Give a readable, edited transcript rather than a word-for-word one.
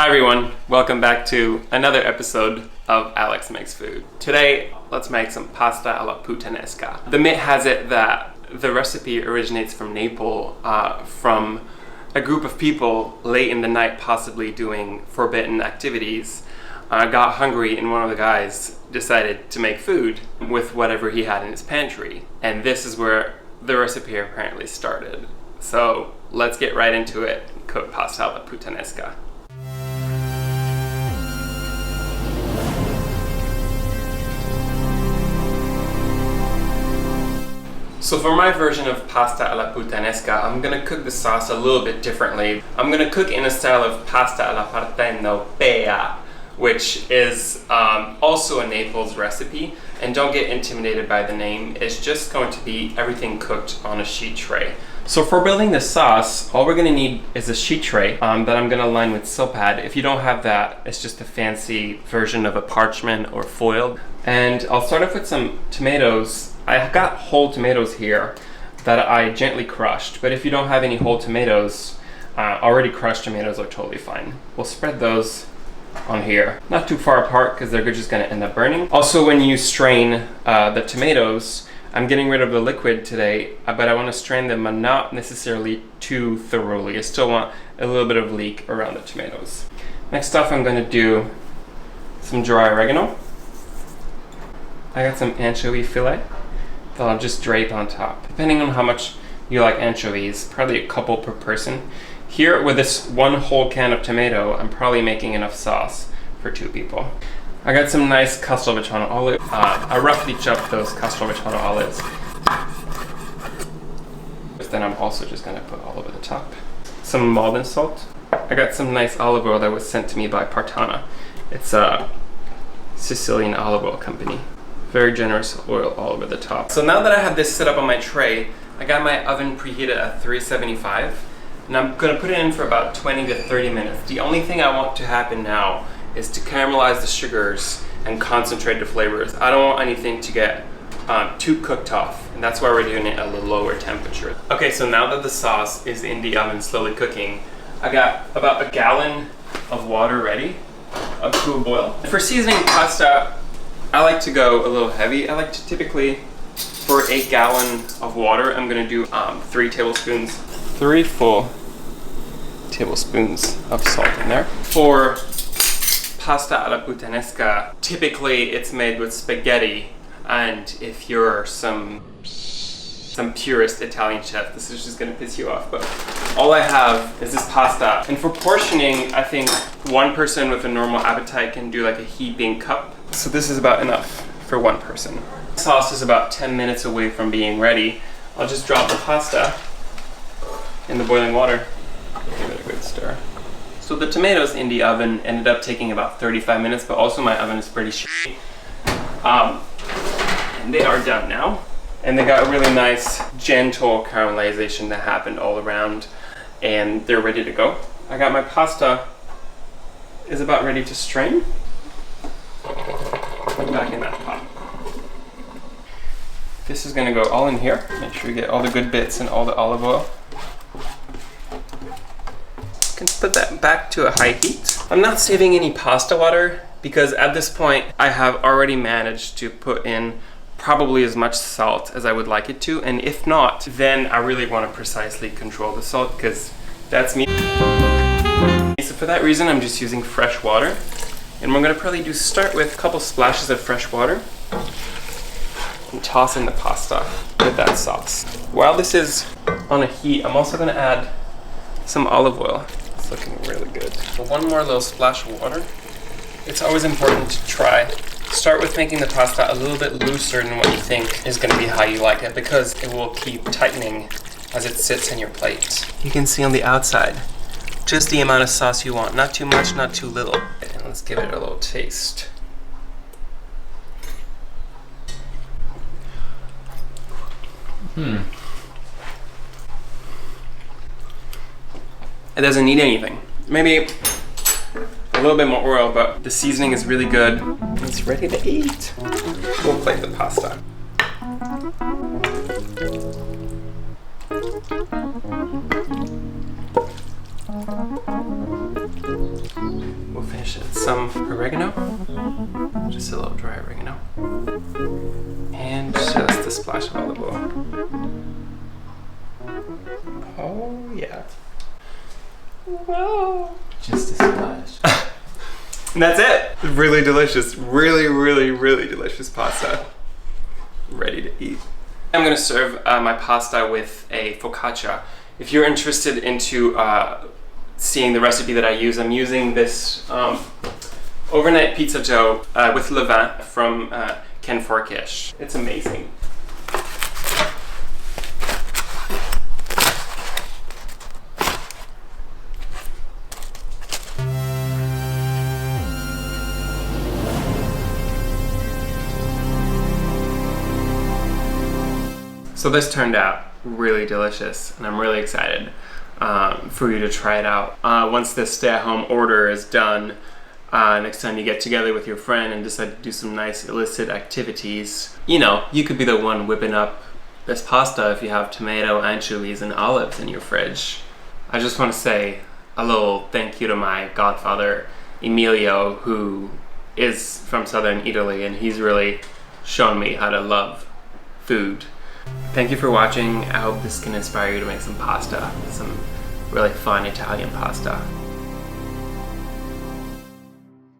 Hi everyone, welcome back to another episode of Alex Makes Food. Today, let's make some pasta alla puttanesca. The myth has it that the recipe originates from Naples, from a group of people late in the night possibly doing forbidden activities, got hungry and one of the guys decided to make food with whatever he had in his pantry. And this is where the recipe apparently started. So let's get right into it and cook pasta alla puttanesca. So for my version of pasta alla puttanesca, I'm gonna cook the sauce a little bit differently. I'm gonna cook in a style of pasta alla partenopea, which is also a Naples recipe. And don't get intimidated by the name. It's just going to be everything cooked on a sheet tray. So for building the sauce, all we're gonna need is a sheet tray that I'm gonna line with silk pad. If you don't have that, it's just a fancy version of a parchment or foil. And I'll start off with some tomatoes. I got whole tomatoes here that I gently crushed, but if you don't have any whole tomatoes, already crushed tomatoes are totally fine. We'll spread those on here. Not too far apart because they're just gonna end up burning. Also, when you strain the tomatoes, I'm getting rid of the liquid today, but I wanna strain them, but not necessarily too thoroughly. I still want a little bit of leak around the tomatoes. Next off, I'm gonna do some dry oregano. I got some anchovy fillet that I'll just drape on top. Depending on how much you like anchovies, probably a couple per person. Here with this one whole can of tomato, I'm probably making enough sauce for 2 people. I got some nice castelvetrano olive. I roughly chopped those castelvetrano olives. Then I'm also just gonna put all over the top. Some Maldon salt. I got some nice olive oil that was sent to me by Partana. It's a Sicilian olive oil company. Very generous oil all over the top. So now that I have this set up on my tray, I got my oven preheated at 375, and I'm gonna put it in for about 20 to 30 minutes. The only thing I want to happen now is to caramelize the sugars and concentrate the flavors. I don't want anything to get too cooked off, and that's why we're doing it at a lower temperature. Okay, so now that the sauce is in the oven slowly cooking, I got about a gallon of water ready to a boil. For seasoning pasta, I like to go a little heavy. I like to typically, for a gallon of water, I'm gonna do 3 full tablespoons of salt in there. For pasta alla puttanesca, typically it's made with spaghetti, and if you're some purist Italian chef, this is just gonna piss you off, but all I have is this pasta. And for portioning, I think one person with a normal appetite can do like a heaping cup. So this is about enough for one person. Sauce is about 10 minutes away from being ready. I'll just drop the pasta in the boiling water. Give it a good stir. So the tomatoes in the oven ended up taking about 35 minutes, but also my oven is pretty shitty. And they are done now. And they got a really nice, gentle caramelization that happened all around, and they're ready to go. I got my pasta is about ready to strain. Put it back in that pot. This is gonna go all in here. Make sure you get all the good bits and all the olive oil. You can put that back to a high heat. I'm not saving any pasta water because at this point I have already managed to put in probably as much salt as I would like it to, and if not, then I really want to precisely control the salt because that's me. So for that reason, I'm just using fresh water, and we're gonna probably start with a couple splashes of fresh water and toss in the pasta with that sauce. While this is on a heat, I'm also gonna add some olive oil. It's looking really good. So one more little splash of water. It's always important to start with making the pasta a little bit looser than what you think is gonna be how you like it, because it will keep tightening as it sits in your plate. You can see on the outside, just the amount of sauce you want. Not too much, not too little. And let's give it a little taste. It doesn't need anything. Maybe a little bit more oil, but the seasoning is really good. It's ready to eat. We'll plate the pasta. we'll finish it with some oregano. Just a little dry oregano. And just a splash of olive oil. Oh yeah. Whoa. Just a splash. And that's it. Really delicious. Really, really, really delicious pasta. Ready to eat. I'm gonna serve my pasta with a focaccia. If you're interested into seeing the recipe that I use, I'm using this overnight pizza dough with levain from Forkish. It's amazing. So this turned out really delicious, and I'm really excited for you to try it out. Once this stay-at-home order is done, next time you get together with your friend and decide to do some nice illicit activities, you know, you could be the one whipping up this pasta if you have tomato, anchovies, and olives in your fridge. I just want to say a little thank you to my godfather, Emilio, who is from southern Italy, and he's really shown me how to love food. Thank you for watching. I hope this can inspire you to make some pasta, some really fun Italian pasta.